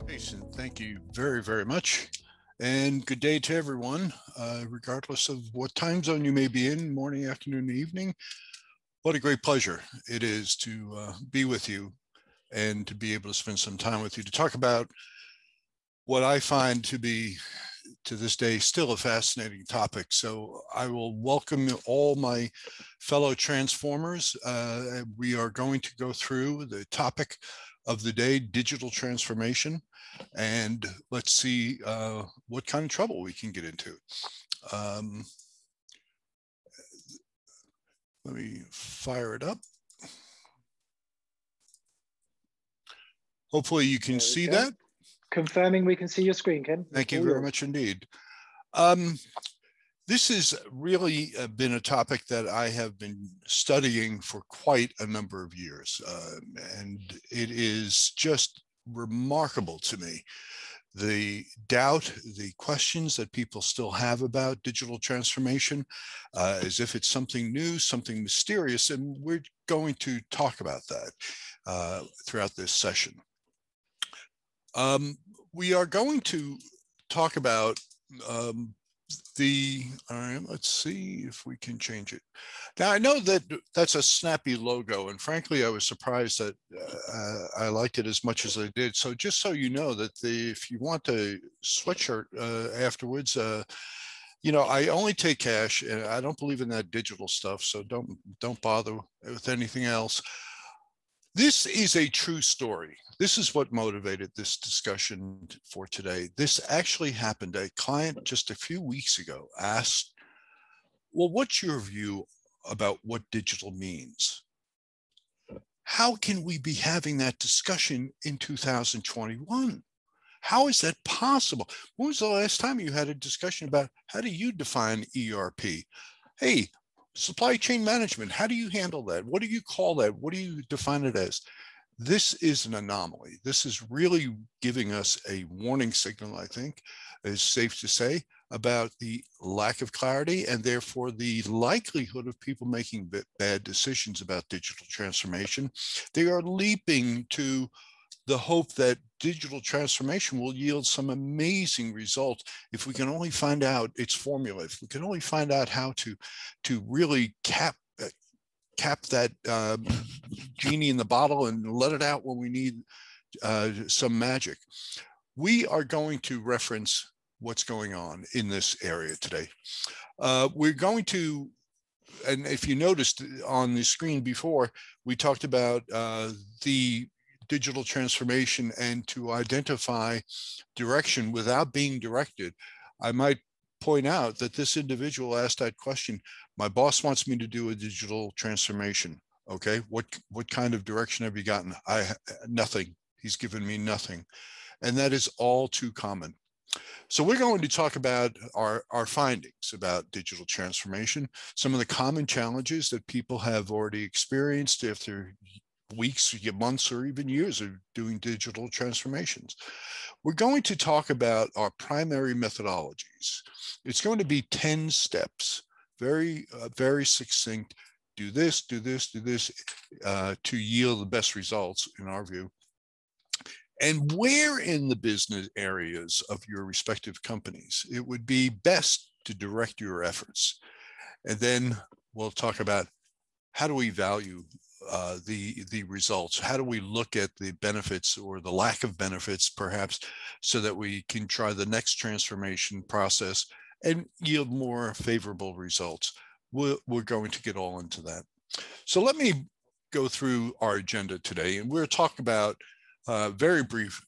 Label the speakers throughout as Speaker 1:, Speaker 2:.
Speaker 1: Jason, thank you very, very much. And good day to everyone, regardless of what time zone you may be in, morning, afternoon, evening. What a great pleasure it is to be with you and to be able to spend some time with you to talk about what I find to be, to this day, still a fascinating topic. So I will welcome all my fellow transformers. We are going to go through the topic of the day, digital transformation, and let's see what kind of trouble we can get into. Let me fire it up. Hopefully you can see that.
Speaker 2: Confirming we can see your screen, Ken.
Speaker 1: Thank you very much indeed. This has really been a topic that I have been studying for quite a number of years, and it is just remarkable to me, the doubt, the questions that people still have about digital transformation, as if it's something new, something mysterious, and we're going to talk about that throughout this session. We are going to talk about all right, let's see if we can change it. Now, I know that that's a snappy logo, and frankly, I was surprised that I liked it as much as I did. So just so you know that if you want a sweatshirt afterwards, you know, I only take cash, and I don't believe in that digital stuff, so don't bother with anything else. This is a true story. This is what motivated this discussion for today. This actually happened. A client just a few weeks ago asked, well, what's your view about what digital means? How can we be having that discussion in 2021? How is that possible? When was the last time you had a discussion about how do you define ERP? Hey, supply chain management, how do you handle that? What do you call that? What do you define it as? This is an anomaly. This is really giving us a warning signal, I think, is safe to say, about the lack of clarity and therefore the likelihood of people making bad decisions about digital transformation. They are leaping to the hope that digital transformation will yield some amazing results if we can only find out its formula, if we can only find out how to really cap that genie in the bottle and let it out when we need some magic. We are going to reference what's going on in this area today. We're going to, and if you noticed on the screen before, we talked about the digital transformation and to identify direction without being directed. I might point out that this individual asked that question. My boss wants me to do a digital transformation. Okay, what kind of direction have you gotten? Nothing. He's given me nothing. And that is all too common. So we're going to talk about our findings about digital transformation, some of the common challenges that people have already experienced after weeks, months, or even years of doing digital transformations. We're going to talk about our primary methodologies. It's going to be 10 steps, very succinct. Do this, do this, do this, to yield the best results in our view. And where in the business areas of your respective companies it would be best to direct your efforts. And then we'll talk about how do we value the results? How do we look at the benefits or the lack of benefits, perhaps, so that we can try the next transformation process and yield more favorable results? We're going to get all into that. So let me go through our agenda today, and we're talking about a very brief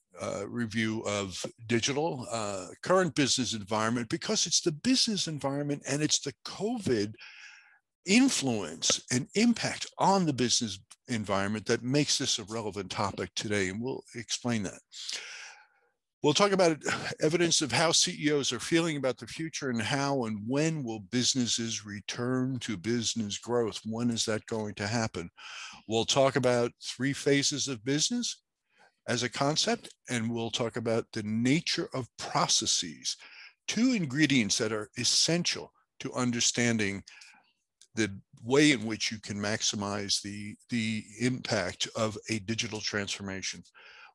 Speaker 1: review of digital, current business environment, because it's the business environment and it's the COVID influence and impact on the business environment that makes this a relevant topic today, and we'll explain that. We'll talk about evidence of how CEOs are feeling about the future and how and when will businesses return to business growth. When is that going to happen? We'll talk about 3 phases of business as a concept, and we'll talk about the nature of processes, 2 ingredients that are essential to understanding the way in which you can maximize the impact of a digital transformation.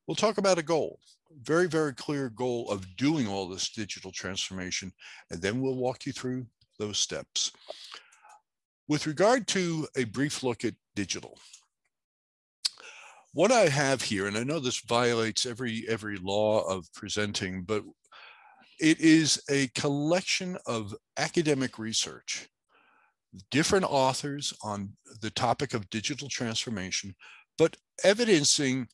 Speaker 1: We'll talk about a goal, very, very clear goal of doing all this digital transformation, and then we'll walk you through those steps. With regard to a brief look at digital, what I have here, and I know this violates every law of presenting, but it is a collection of academic research, different authors on the topic of digital transformation, but evidencing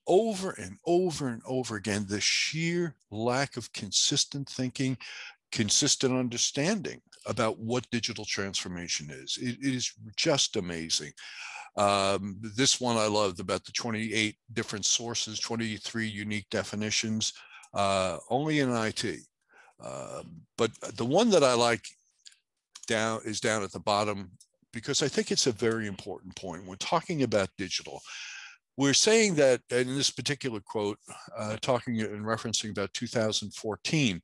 Speaker 1: over and over and over again the sheer lack of consistent thinking, consistent understanding about what digital transformation is. It is just amazing. This one I loved, about the 28 different sources, 23 unique definitions, only in IT. But the one that I like is down at the bottom, because I think it's a very important point. We're talking about digital. We're saying that, in this particular quote, talking and referencing about 2014,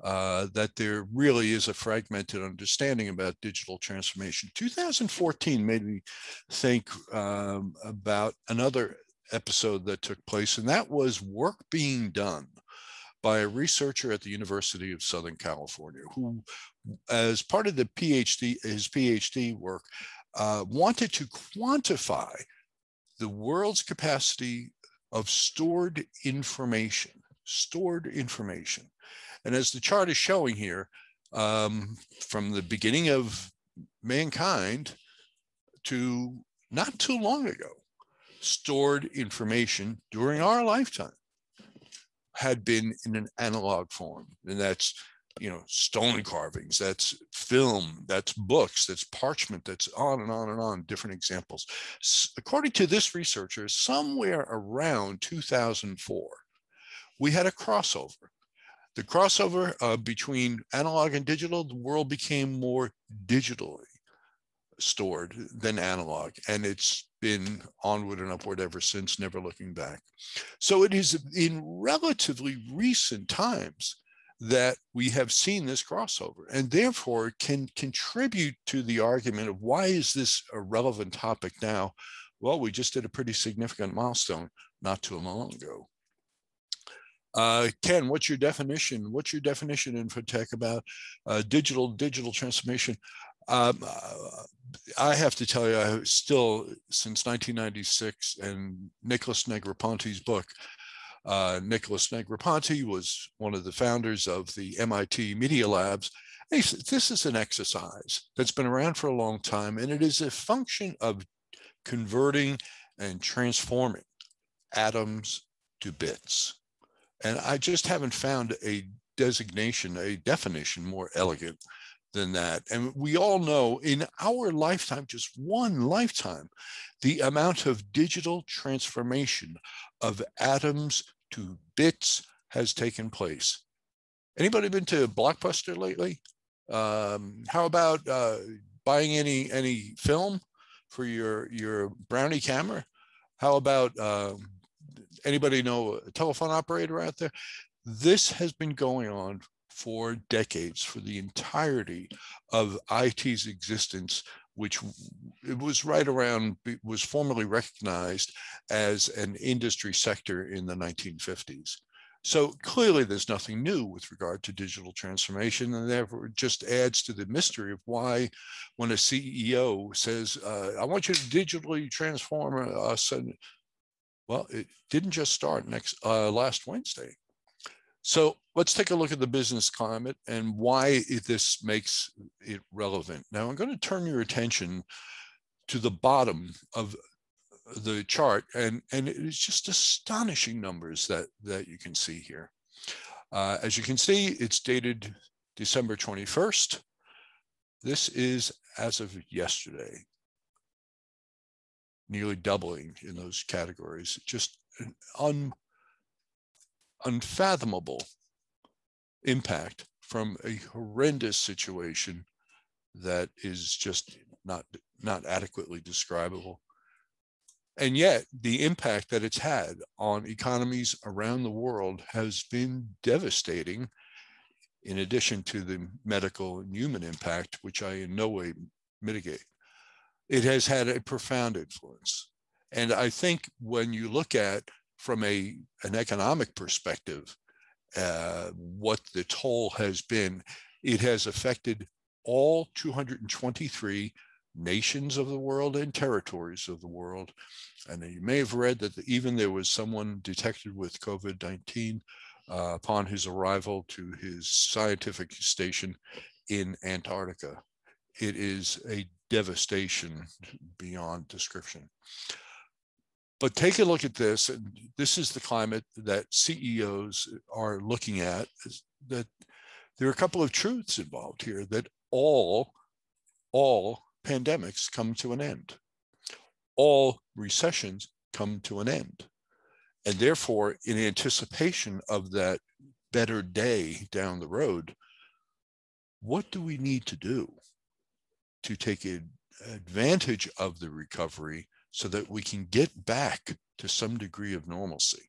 Speaker 1: that there really is a fragmented understanding about digital transformation. 2014 made me think about another episode that took place, and that was work being done by a researcher at the University of Southern California, who, as part of his PhD work, wanted to quantify the world's capacity of stored information. And as the chart is showing here, from the beginning of mankind to not too long ago, stored information during our lifetime had been in an analog form. And that's, stone carvings, that's film, that's books, that's parchment, that's on and on and on, different examples. According to this researcher, somewhere around 2004, we had a crossover. The crossover between analog and digital, the world became more digitally stored than analog, and it's been onward and upward ever since, never looking back. So it is in relatively recent times that we have seen this crossover, and therefore can contribute to the argument of why is this a relevant topic now? Well, we just did a pretty significant milestone not too long ago. Ken, what's your definition? What's your definition in Infotech about digital transformation? I have to tell you, I still, since 1996 and Nicholas Negroponte's book, Nicholas Negroponte was one of the founders of the MIT Media Labs. This is an exercise that's been around for a long time, and it is a function of converting and transforming atoms to bits. And I just haven't found a definition more elegant than that. And we all know in our lifetime, just one lifetime, the amount of digital transformation of atoms to bits has taken place. Anybody been to Blockbuster lately? How about buying any film for your Brownie camera? How about anybody know a telephone operator out there? This has been going on for decades, for the entirety of IT's existence, which it was was formally recognized as an industry sector in the 1950s. So clearly there's nothing new with regard to digital transformation, and therefore it just adds to the mystery of why when a CEO says, I want you to digitally transform us, and well, it didn't just start last Wednesday. So let's take a look at the business climate and why this makes it relevant. Now, I'm going to turn your attention to the bottom of the chart, and it's just astonishing numbers that you can see here. As you can see, it's dated December 21st. This is as of yesterday, nearly doubling in those categories. Just an unfathomable impact from a horrendous situation that is just not adequately describable. And yet the impact that it's had on economies around the world has been devastating, in addition to the medical and human impact, which I in no way mitigate. It has had a profound influence. And I think when you look at from an economic perspective, what the toll has been, it has affected all 223 nations of the world and territories of the world. And you may have read that even there was someone detected with COVID-19 upon his arrival to his scientific station in Antarctica. It is a devastation beyond description. But take a look at this, and this is the climate that CEOs are looking at, that there are a couple of truths involved here, that all pandemics come to an end. All recessions come to an end. And therefore, in anticipation of that better day down the road, what do we need to do to take advantage of the recovery so that we can get back to some degree of normalcy?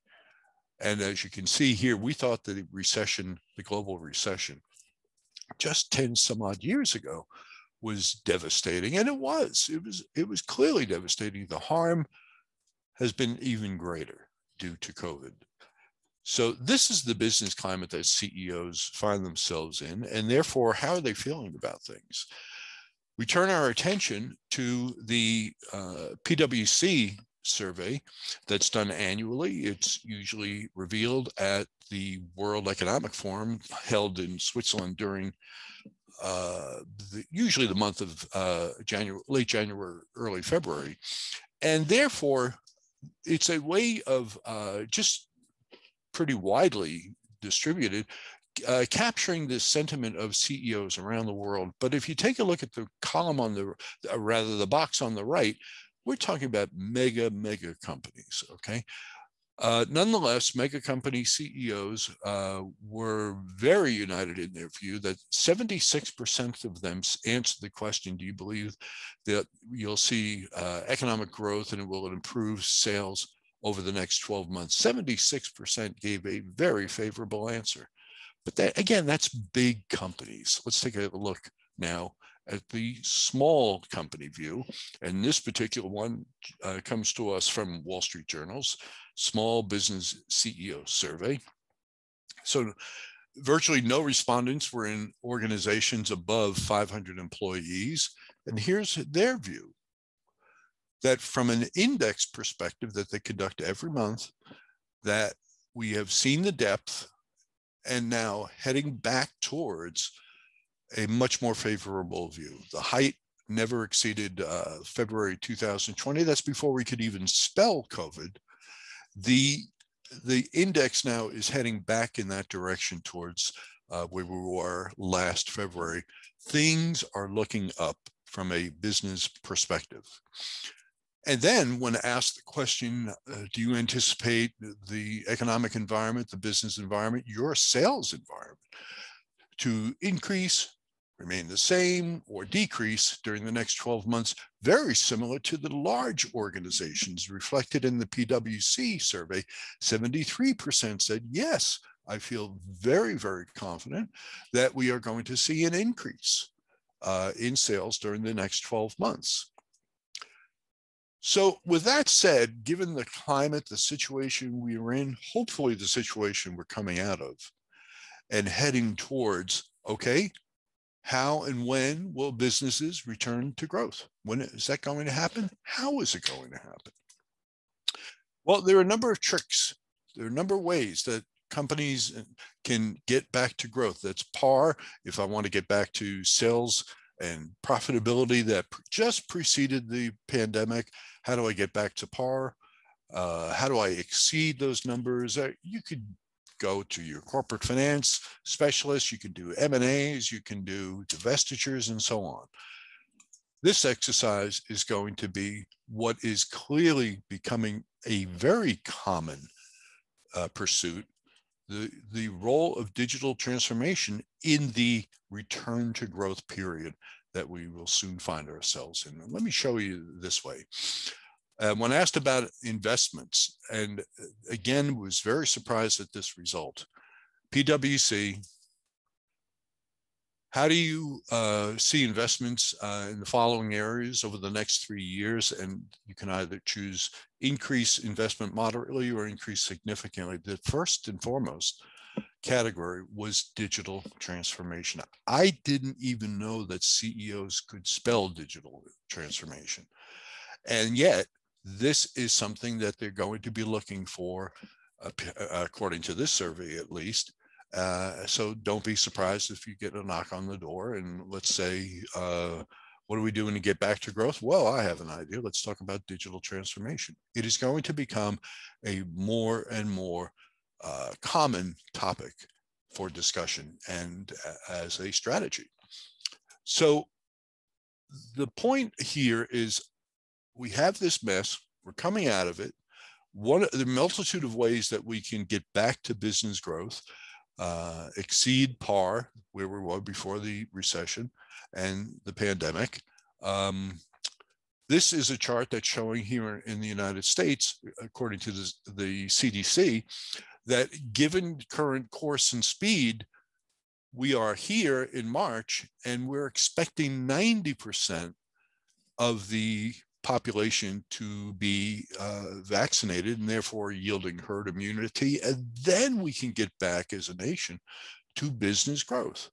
Speaker 1: And as you can see here, we thought that the global recession, just 10 some odd years ago was devastating. And it was clearly devastating. The harm has been even greater due to COVID. So this is the business climate that CEOs find themselves in, and therefore, how are they feeling about things? We turn our attention to the PwC survey that's done annually. It's usually revealed at the World Economic Forum held in Switzerland during usually the month of late January, early February. And therefore, it's a way of just pretty widely distributed, capturing the sentiment of CEOs around the world. But if you take a look at the column on the box on the right, we're talking about mega companies, okay? Nonetheless, mega company CEOs were very united in their view that 76% of them answered the question, do you believe that you'll see economic growth and it will improve sales over the next 12 months? 76% gave a very favorable answer. But that, again, that's big companies. Let's take a look now at the small company view. And this particular one comes to us from Wall Street Journal's Small Business CEO Survey. So virtually no respondents were in organizations above 500 employees. And here's their view, that from an index perspective that they conduct every month, that we have seen the depth and now heading back towards a much more favorable view. The height never exceeded February 2020. That's before we could even spell COVID. The index now is heading back in that direction towards where we were last February. Things are looking up from a business perspective. And then when asked the question, do you anticipate the economic environment, the business environment, your sales environment to increase, remain the same, or decrease during the next 12 months, very similar to the large organizations reflected in the PwC survey? 73% said, yes, I feel very confident that we are going to see an increase in sales during the next 12 months. So with that said, given the climate, the situation we are in, hopefully the situation we're coming out of and heading towards, okay, how and when will businesses return to growth? When is that going to happen? How is it going to happen? Well, there are a number of tricks. There are a number of ways that companies can get back to growth. That's par. If I want to get back to sales and profitability that just preceded the pandemic, how do I get back to par? How do I exceed those numbers? You could go to your corporate finance specialist, you can do M&As, you can do divestitures, and so on. This exercise is going to be what is clearly becoming a very common pursuit, the role of digital transformation in the return to growth period that we will soon find ourselves in. And let me show you this way. When asked about investments, and again, was very surprised at this result, PwC How do you see investments in the following areas over the next 3 years? And you can either choose increase investment moderately or increase significantly. The first and foremost category was digital transformation. I didn't even know that CEOs could spell digital transformation. And yet, this is something that they're going to be looking for, according to this survey at least. So don't be surprised if you get a knock on the door and let's say, what are we doing to get back to growth? Well, I have an idea. Let's talk about digital transformation. It is going to become a more and more common topic for discussion and as a strategy. So the point here is we have this mess. We're coming out of it. One of the multitude of ways that we can get back to business growth, exceed par where we were before the recession and the pandemic. This is a chart that's showing here in the United States, according to the CDC, that given current course and speed, we are here in March and we're expecting 90% of the population to be vaccinated and therefore yielding herd immunity. And then we can get back as a nation to business growth.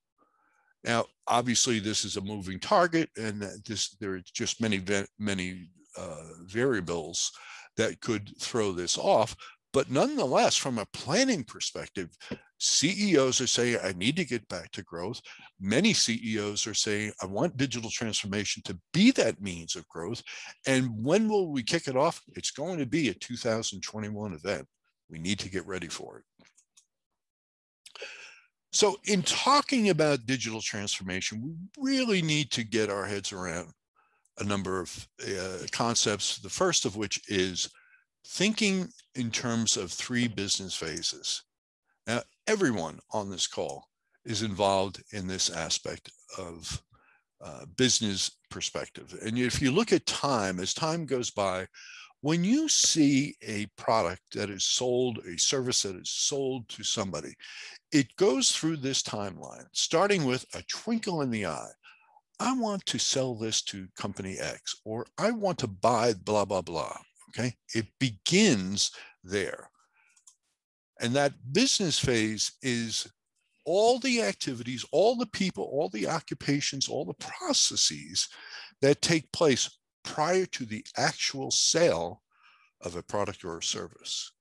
Speaker 1: Now, obviously, this is a moving target, and there are just many variables that could throw this off. But nonetheless, from a planning perspective, CEOs are saying, I need to get back to growth. Many CEOs are saying, I want digital transformation to be that means of growth. And when will we kick it off? It's going to be a 2021 event. We need to get ready for it. So in talking about digital transformation, we really need to get our heads around a number of concepts, the first of which is thinking in terms of 3 business phases. Now, everyone on this call is involved in this aspect of business perspective. And if you look at time, as time goes by, when you see a product that is sold, a service that is sold to somebody, it goes through this timeline, starting with a twinkle in the eye. I want to sell this to company X, or I want to buy blah, blah, blah. Okay, it begins there. And that business phase is all the activities, all the people, all the occupations, all the processes that take place prior to the actual sale of a product or a service.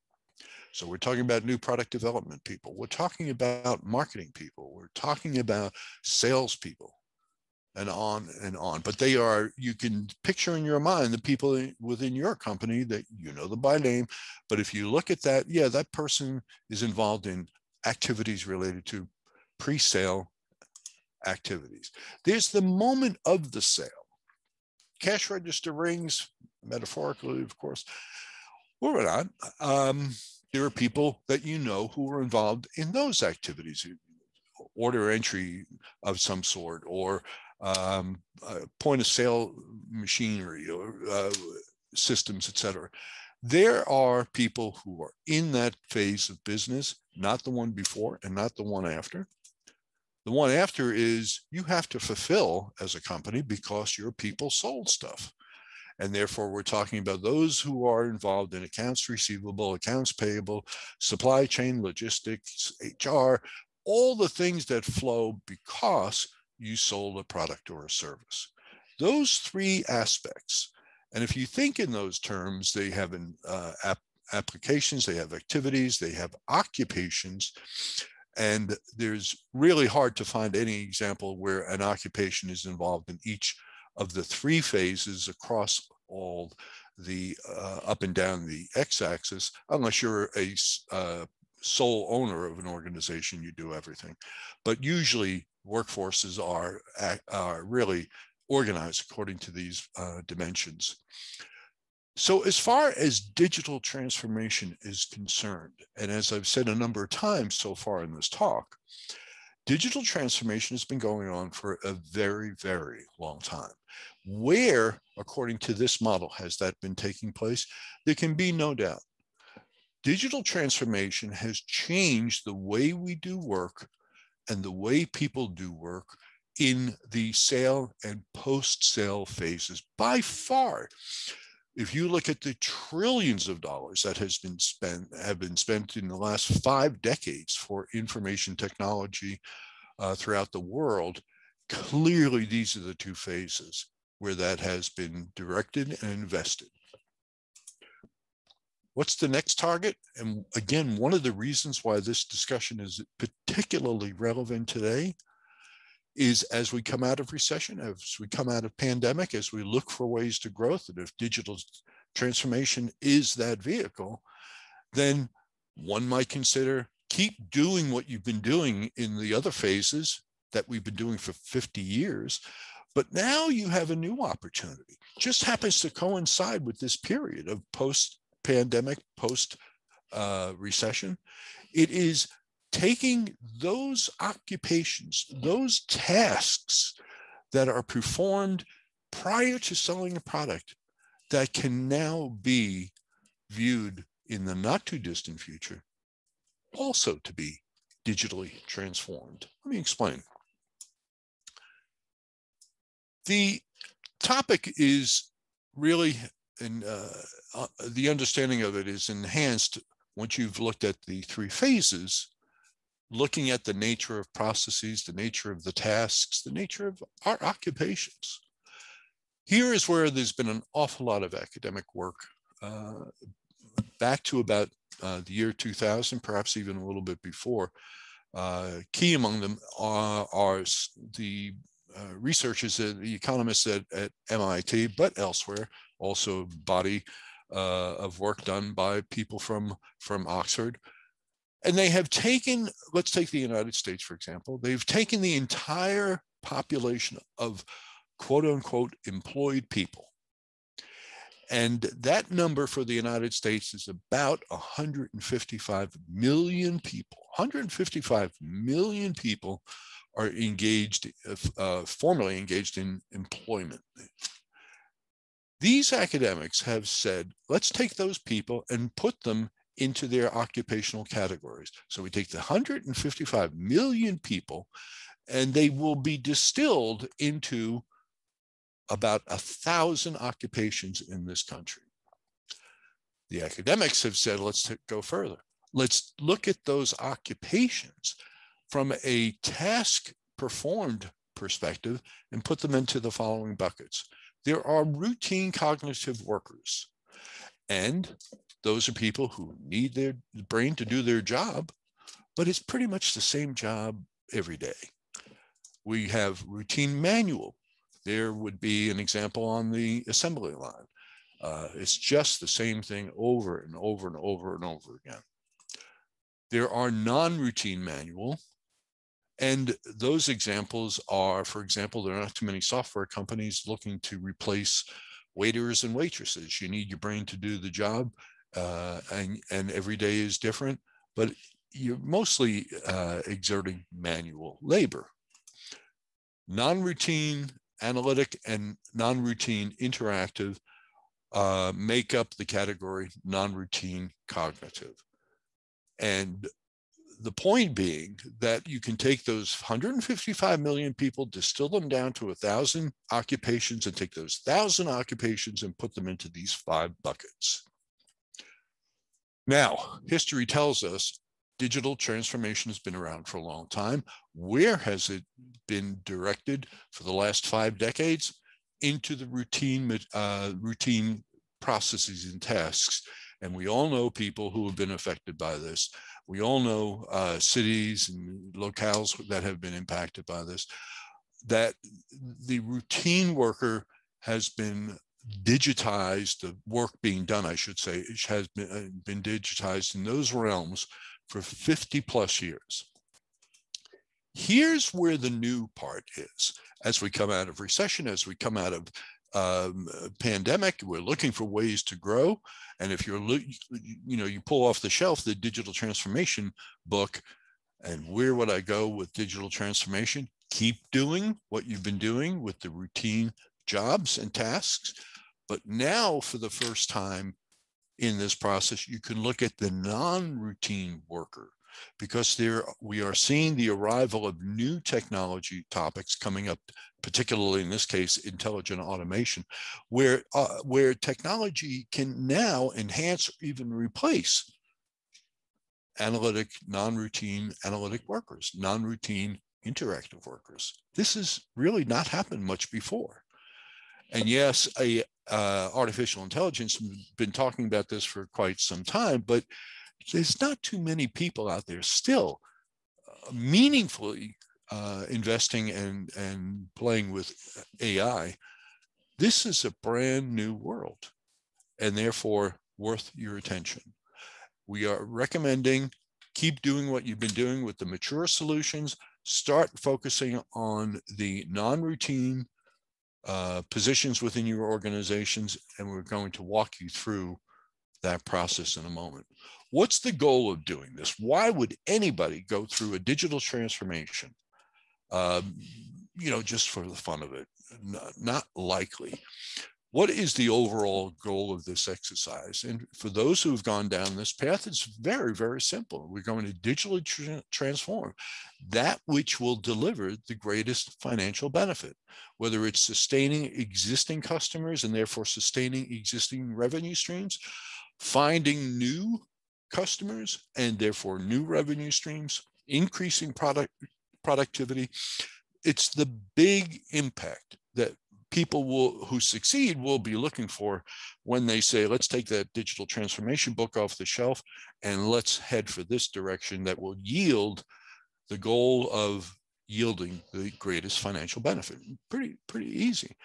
Speaker 1: So we're talking about new product development people. We're talking about marketing people. We're talking about salespeople. And on and on. But they are, you can picture in your mind the people within your company that you know them by name. But if you look at that, yeah, that person is involved in activities related to pre-sale activities. There's the moment of the sale. Cash register rings, metaphorically, of course, or not. There are people that you know who are involved in those activities, order entry of some sort, or point of sale machinery or systems, etc. There are people who are in that phase of business, not the one before and not the one after. The one after is you have to fulfill as a company because your people sold stuff. And therefore, we're talking about those who are involved in accounts receivable, accounts payable, supply chain, logistics, HR, all the things that flow because you sold a product or a service. Those 3 aspects, and if you think in those terms, they have applications, they have activities, they have occupations, and there's really hard to find any example where an occupation is involved in each of the 3 phases across all the up and down the x-axis, unless you're a sole owner of an organization, you do everything. But usually workforces are really organized according to these dimensions. So as far as digital transformation is concerned, and as I've said a number of times so far in this talk, digital transformation has been going on for a very, very long time. Where, according to this model, has that been taking place? There can be no doubt. Digital transformation has changed the way we do work and the way people do work in the sale and post-sale phases by far. If you look at the trillions of dollars that have been spent in the last 5 decades for information technology throughout the world, clearly these are the 2 phases where that has been directed and invested. What's the next target? And again, one of the reasons why this discussion is particularly relevant today is as we come out of recession, as we come out of pandemic, as we look for ways to growth, and if digital transformation is that vehicle, then one might consider keep doing what you've been doing in the other phases that we've been doing for 50 years. But now you have a new opportunity. Just happens to coincide with this period of post-pandemic, post-recession. It is taking those occupations, those tasks that are performed prior to selling a product that can now be viewed in the not too distant future also to be digitally transformed. Let me explain. The topic is really, and the understanding of it is enhanced once you've looked at the 3 phases, looking at the nature of processes, the nature of the tasks, the nature of our occupations. Here is where there's been an awful lot of academic work back to about the year 2000, perhaps even a little bit before. Key among them are the researchers, the economists at MIT, but elsewhere, also a body of work done by people from Oxford. And they have taken, let's take the United States, for example, they've taken the entire population of quote unquote employed people. And that number for the United States is about 155 million people. 155 million people are engaged, formally engaged in employment. These academics have said, let's take those people and put them into their occupational categories. So we take the 155 million people and they will be distilled into about 1,000 occupations in this country. The academics have said, let's go further. Let's look at those occupations from a task performed perspective and put them into the following buckets. There are routine cognitive workers, and those are people who need their brain to do their job, but it's pretty much the same job every day. We have routine manual. There would be an example on the assembly line. It's just the same thing over and over and over and over again. There are non-routine manual, and those examples are, for example, there are not too many software companies looking to replace waiters and waitresses. You need your brain to do the job, and every day is different, but you're mostly exerting manual labor. Non-routine analytic and non-routine interactive make up the category non-routine cognitive. And the point being that you can take those 155 million people, distill them down to 1,000 occupations, and take those 1,000 occupations and put them into these 5 buckets. Now, history tells us digital transformation has been around for a long time. Where has it been directed for the last 5 decades? Into the routine processes and tasks. And we all know people who have been affected by this. We all know cities and locales that have been impacted by this, that the routine worker has been digitized, the work being done, I should say, has been digitized in those realms for 50 plus years. Here's where the new part is. As we come out of recession, as we come out of pandemic, we're looking for ways to grow. And if you pull off the shelf the digital transformation book, and where would I go with digital transformation? Keep doing what you've been doing with the routine jobs and tasks. But now, for the first time in this process, you can look at the non-routine worker, because we are seeing the arrival of new technology topics coming up, particularly in this case, intelligent automation, where technology can now enhance or even replace non-routine analytic workers, non-routine interactive workers. This has really not happened much before. And yes, artificial intelligence has been talking about this for quite some time, but there's not too many people out there still meaningfully investing and playing with AI. This is a brand new world, and therefore worth your attention. We are recommending keep doing what you've been doing with the mature solutions. Start focusing on the non-routine positions within your organizations, and we're going to walk you through that process in a moment. What's the goal of doing this? Why would anybody go through a digital transformation? Just for the fun of it? Not likely. What is the overall goal of this exercise? And for those who have gone down this path, it's very, very simple. We're going to digitally transform that which will deliver the greatest financial benefit, whether it's sustaining existing customers and therefore sustaining existing revenue streams, finding new customers and therefore new revenue streams, increasing productivity. It's the big impact that people who succeed will be looking for when they say, let's take that digital transformation book off the shelf and let's head for this direction that will yield the goal of yielding the greatest financial benefit. Pretty easy.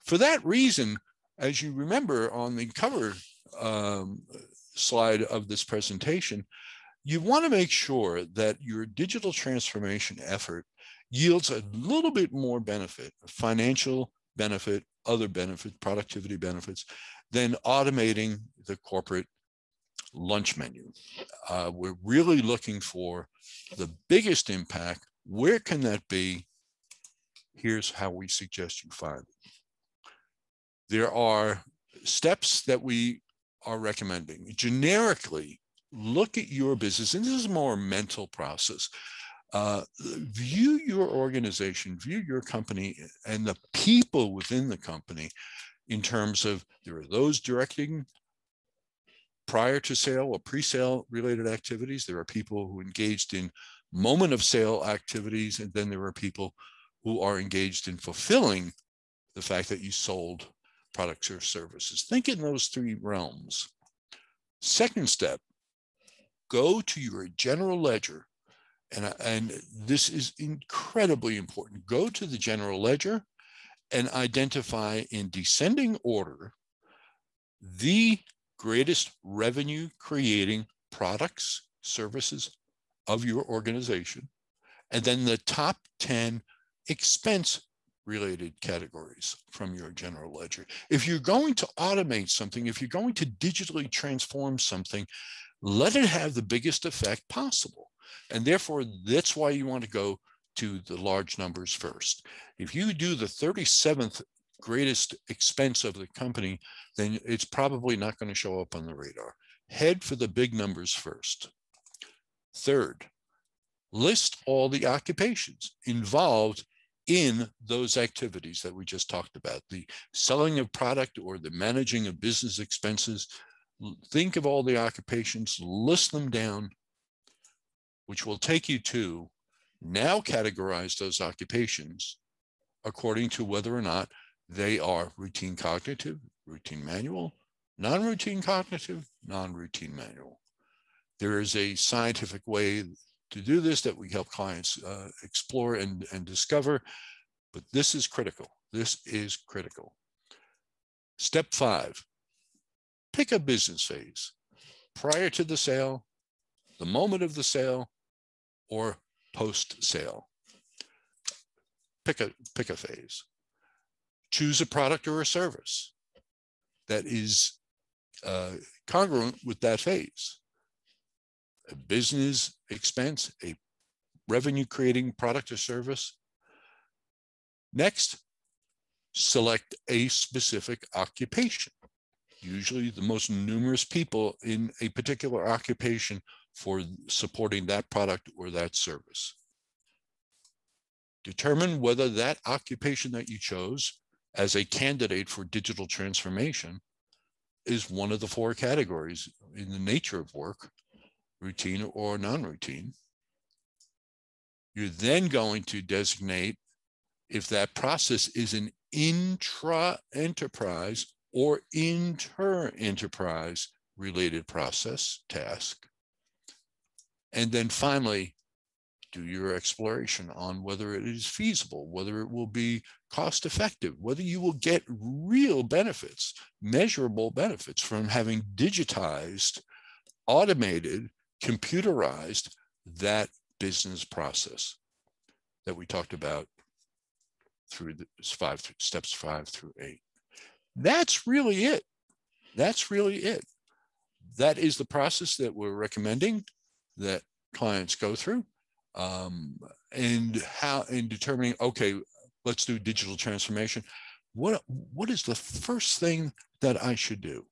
Speaker 1: For that reason, as you remember on the cover slide of this presentation, you want to make sure that your digital transformation effort yields a little bit more benefit, financial benefit, other benefits, productivity benefits, than automating the corporate lunch menu. We're really looking for the biggest impact. Where can that be? Here's how we suggest you find it. There are steps that we are recommending. Generically, look at your business, and this is a more mental process. View your organization, view your company and the people within the company in terms of there are those directing prior to sale or pre-sale related activities. There are people who engaged in moment of sale activities, and then there are people who are engaged in fulfilling the fact that you sold products or services. Think in those three realms. Second step, go to your general ledger. And this is incredibly important. Go to the general ledger and identify in descending order the greatest revenue creating products, services of your organization, and then the top 10 expense related categories from your general ledger. If you're going to automate something, if you're going to digitally transform something, let it have the biggest effect possible. And therefore, that's why you want to go to the large numbers first. If you do the 37th greatest expense of the company, then it's probably not going to show up on the radar. Head for the big numbers first. Third, list all the occupations involved in those activities that we just talked about, the selling of product or the managing of business expenses. Think of all the occupations, list them down, which will take you to now categorize those occupations according to whether or not they are routine cognitive, routine manual, non-routine cognitive, non-routine manual. There is a scientific way to do this that we help clients explore and discover, but this is critical. This is critical. Step 5, pick a business phase prior to the sale, the moment of the sale, or post-sale. Pick a phase. Choose a product or a service that is congruent with that phase. A business expense, a revenue-creating product or service. Next, select a specific occupation. Usually the most numerous people in a particular occupation for supporting that product or that service. Determine whether that occupation that you chose as a candidate for digital transformation is one of the 4 categories in the nature of work, routine or non-routine. You're then going to designate if that process is an intra-enterprise or inter-enterprise related process task. And then finally, do your exploration on whether it is feasible, whether it will be cost effective, whether you will get real benefits, measurable benefits from having digitized, automated, computerized that business process that we talked about through the steps 5 through 8. That's really it. That's really it. That is the process that we're recommending that clients go through. And how in determining, okay, let's do digital transformation. What is the first thing that I should do?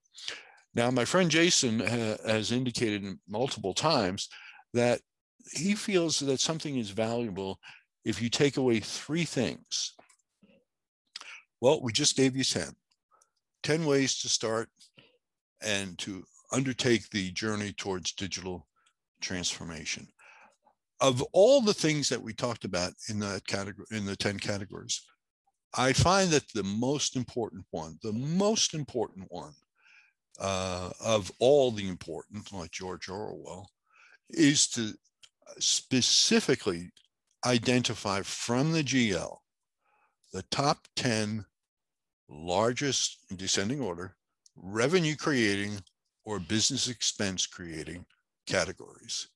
Speaker 1: Now, my friend Jason has indicated multiple times that he feels that something is valuable if you take away 3 things. Well, we just gave you 10 ways to start and to undertake the journey towards digital transformation. Of all the things that we talked about in that category, in the 10 categories, I find that the most important one of all the important, like George Orwell, is to specifically identify from the GL the top 10 largest, in descending order, revenue creating or business expense creating categories.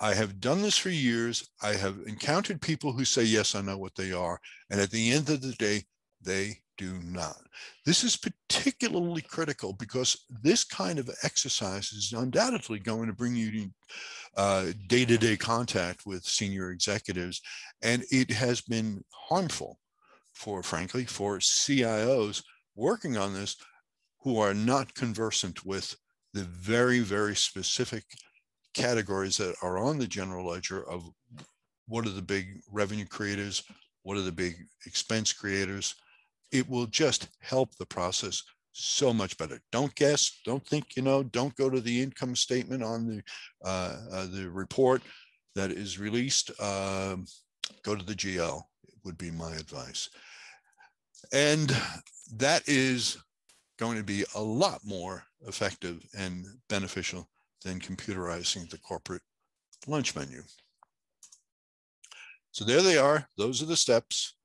Speaker 1: I have done this for years. I have encountered people who say, yes, I know what they are. And at the end of the day, they do not. This is particularly critical because this kind of exercise is undoubtedly going to bring you to day-to-day contact with senior executives. And it has been harmful frankly, for CIOs working on this who are not conversant with the very, very specific categories that are on the general ledger of what are the big revenue creators, what are the big expense creators. It will just help the process so much better. Don't guess, don't think, don't go to the income statement on the report that is released. Go to the GL, would be my advice. And that is going to be a lot more effective and beneficial than computerizing the corporate lunch menu. So there they are. Those are the steps.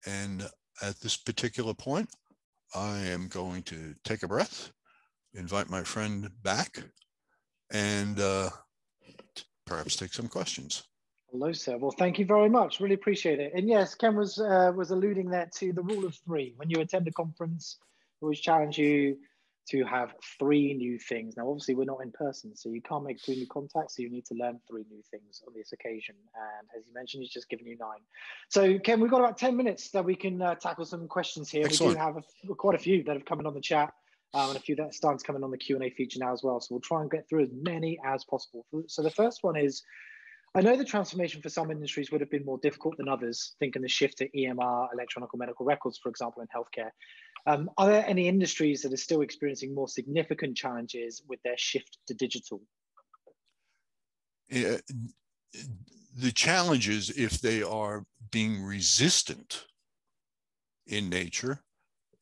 Speaker 1: And at this particular point, I am going to take a breath, invite my friend back, and perhaps take some questions.
Speaker 2: Hello, sir. Well, thank you very much. Really appreciate it. And yes, Ken was alluding there to the rule of 3. When you attend a conference, we always challenge you to have 3 new things. Now, obviously, we're not in person, so you can't make 3 new contacts, so you need to learn 3 new things on this occasion. And as you mentioned, he's just given you 9. So, Ken, we've got about 10 minutes that we can tackle some questions here.
Speaker 1: Excellent.
Speaker 2: We do have quite a few that have come in on the chat. And a few that are starting to come in on the Q&A feature now as well. So we'll try and get through as many as possible. So the first one is, I know the transformation for some industries would have been more difficult than others, thinking the shift to EMR, electronic medical records, for example, in healthcare. Are there any industries that are still experiencing more significant challenges with their shift to digital?
Speaker 1: The challenges, if they are being resistant in nature,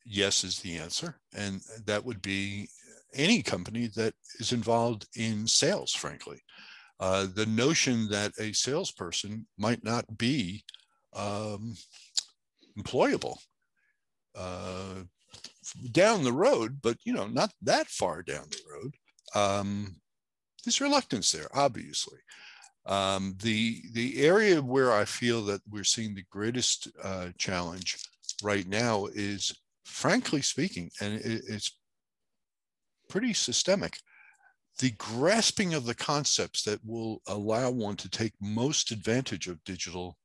Speaker 1: yes is the answer. And that would be any company that is involved in sales, frankly. The notion that a salesperson might not be employable down the road, but not that far down the road. There's reluctance there, obviously. The area where I feel that we're seeing the greatest challenge right now is, frankly speaking, and it's pretty systemic, the grasping of the concepts that will allow one to take most advantage of digital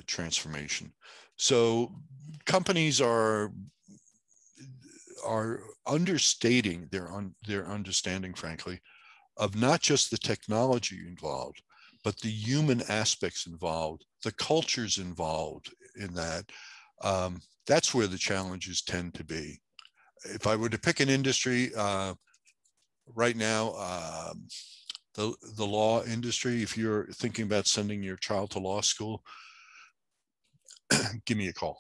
Speaker 1: transformation. So companies are are understating their understanding, frankly, of not just the technology involved, but the human aspects involved, the cultures involved in that. That's where the challenges tend to be. If I were to pick an industry right now, the law industry, if you're thinking about sending your child to law school, give me a call.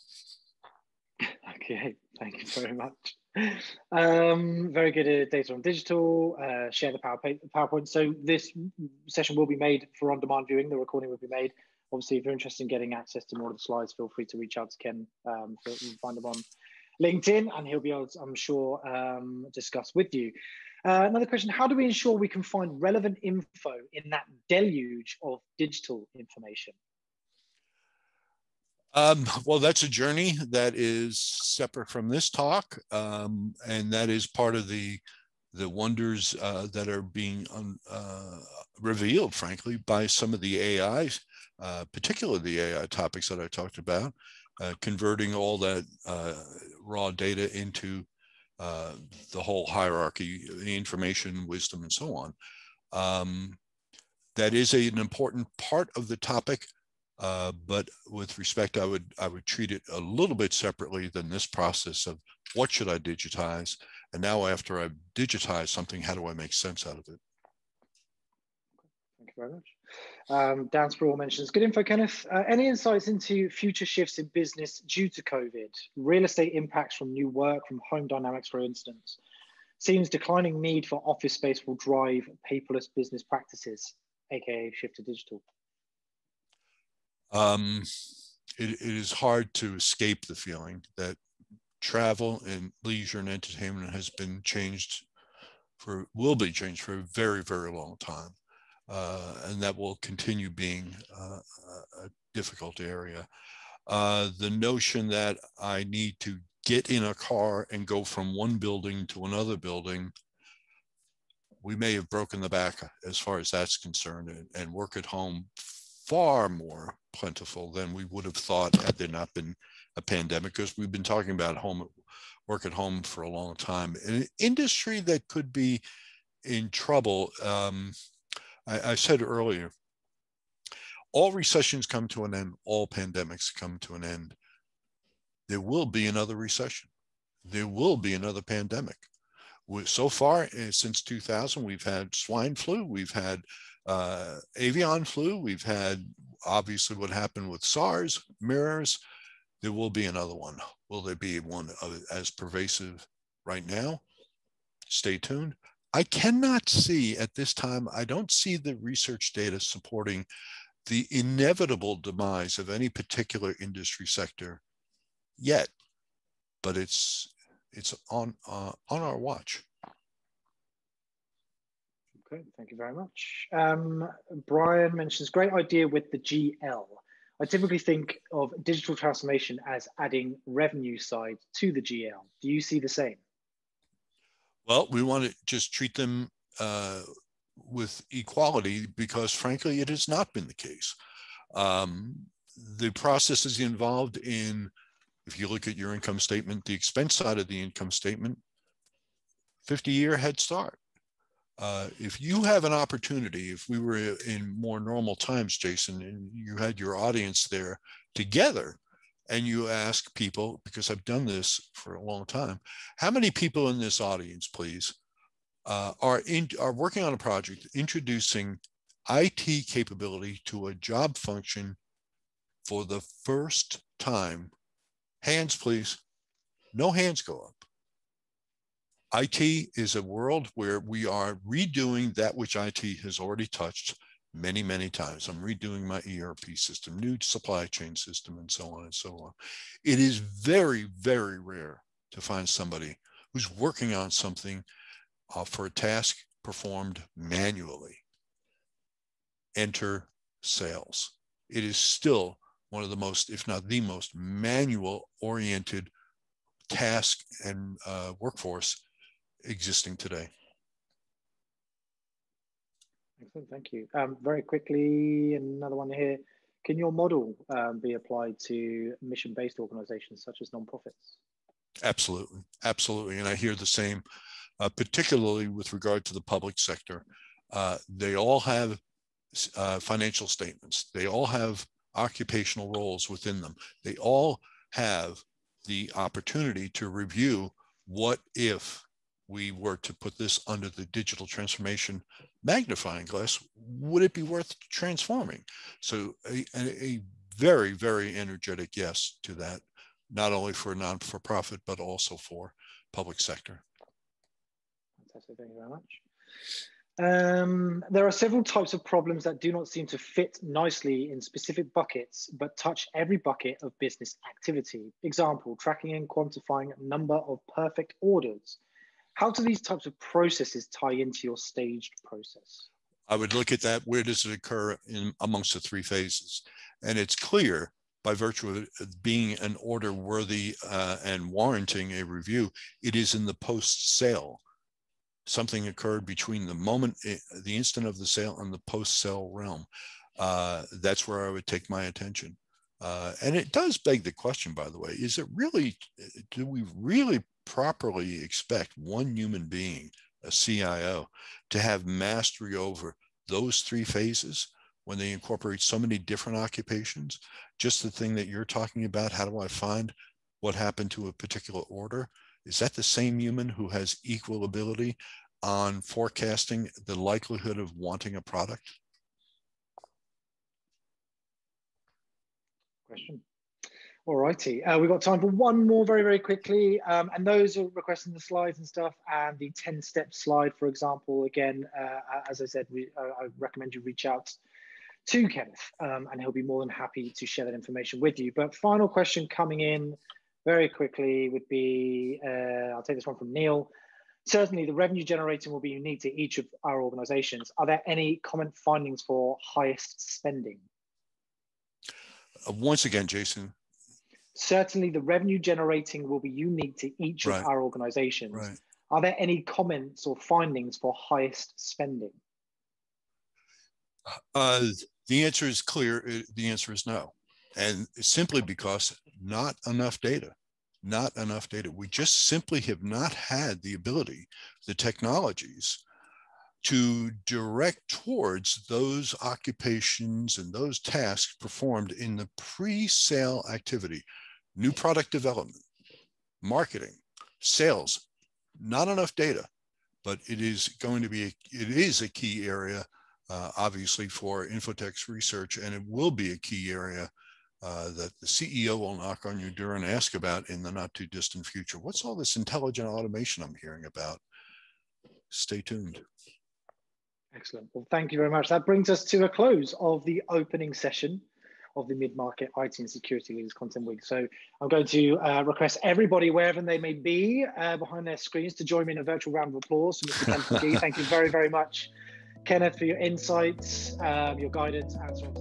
Speaker 2: Okay, thank you very much. Very good data on digital, share the PowerPoint. So this session will be made for on-demand viewing. The recording will be made. Obviously, if you're interested in getting access to more of the slides, feel free to reach out to Ken. Find him on LinkedIn, and he'll be able to, I'm sure, discuss with you. Another question, how do we ensure we can find relevant info in that deluge of digital information?
Speaker 1: Well, that's a journey that is separate from this talk, and that is part of the wonders that are being revealed, frankly, by some of the AI, particularly the AI topics that I talked about, converting all that raw data into the whole hierarchy, the information, wisdom, and so on. That is an important part of the topic. But with respect, I would treat it a little bit separately than this process of what should I digitize, and now after I've digitized something, how do I make sense out of it?
Speaker 2: Thank you very much. Dan Sproul mentions, good info, Kenneth. Any insights into future shifts in business due to COVID? Real estate impacts from new work, from home dynamics, for instance. Seems declining need for office space will drive paperless business practices, aka shift to digital.
Speaker 1: It is hard to escape the feeling that travel and leisure and entertainment has been changed will be changed for a very, very long time. And that will continue being a difficult area. The notion that I need to get in a car and go from one building to another building, we may have broken the back as far as that's concerned, and work at home far more plentiful than we would have thought had there not been a pandemic, because we've been talking about work at home for a long time. An industry that could be in trouble, I said earlier, all recessions come to an end, all pandemics come to an end. There will be another recession. There will be another pandemic. So far, since 2000, we've had swine flu, we've had avian flu, we've had obviously what happened with SARS, MERS. There will be another one. Will there be one as pervasive right now? Stay tuned. I cannot see at this time, I don't see the research data supporting the inevitable demise of any particular industry sector yet, but it's on our watch.
Speaker 2: Okay, thank you very much. Brian mentions, great idea with the GL. I typically think of digital transformation as adding revenue side to the GL. Do you see the same?
Speaker 1: Well, we want to just treat them with equality, because frankly, it has not been the case. The processes involved in, if you look at your income statement, the expense side of the income statement, 50-year head start. If you have an opportunity, if we were in more normal times, Jason, and you had your audience there together, and you ask people, because I've done this for a long time, how many people in this audience, please, are working on a project introducing IT capability to a job function for the first time? Hands, please. No hands go up. IT is a world where we are redoing that which IT has already touched many, many times. I'm redoing my ERP system, new supply chain system, and so on and so on. It is very, very rare to find somebody who's working on something for a task performed manually. Enter sales. It is still one of the most, if not the most, manual-oriented task and workforce existing today.
Speaker 2: Excellent, thank you. Very quickly, another one here. Can your model be applied to mission-based organizations such as nonprofits?
Speaker 1: Absolutely, absolutely. And I hear the same, particularly with regard to the public sector. They all have financial statements. They all have occupational roles within them. They all have the opportunity to review what if we were to put this under the digital transformation magnifying glass, would it be worth transforming? So a very, very energetic yes to that, not only for non-for-profit, but also for public sector.
Speaker 2: Fantastic, thank you very much. There are several types of problems that do not seem to fit nicely in specific buckets, but touch every bucket of business activity. Example, tracking and quantifying number of perfect orders. How do these types of processes tie into your staged process?
Speaker 1: I would look at that. Where does it occur in amongst the three phases? And it's clear by virtue of it being an order worthy and warranting a review, it is in the post-sale. Something occurred between the moment, the instant of the sale and the post-sale realm. That's where I would take my attention. And it does beg the question, by the way, is it really, do we really properly expect one human being, a CIO, to have mastery over those three phases when they incorporate so many different occupations? Just the thing that you're talking about, how do I find what happened to a particular order? Is that the same human who has equal ability on forecasting the likelihood of wanting a product?
Speaker 2: Question. All righty. We've got time for one more very, very quickly. And those are requesting the slides and stuff, and the 10-step slide, for example. Again, as I said, I recommend you reach out to Kenneth, and he'll be more than happy to share that information with you. But final question coming in very quickly would be, I'll take this one from Neil. Certainly, the revenue generating will be unique to each of our organizations. Are there any common findings for highest spending?
Speaker 1: Once again, Jason.
Speaker 2: Certainly, the revenue generating will be unique to each of our organizations. Right. Are there any comments or findings for highest spending?
Speaker 1: The answer is clear. The answer is no. And simply because not enough data. Not enough data. We just simply have not had the ability, the technologies, to direct towards those occupations and those tasks performed in the pre-sale activity. New product development, marketing, sales. Not enough data, but it is going to be, it is a key area, obviously, for Infotech's research, and it will be a key area that the CEO will knock on your door and ask about in the not too distant future. What's all this intelligent automation I'm hearing about? Stay tuned.
Speaker 2: Excellent. Well, thank you very much. That brings us to a close of the opening session of the Mid-Market IT and Security Leaders Content Week. So I'm going to request everybody, wherever they may be, behind their screens, to join me in a virtual round of applause for Mr. Kenneth McGee. Thank you very, very much, Kenneth, for your insights, your guidance, and obviously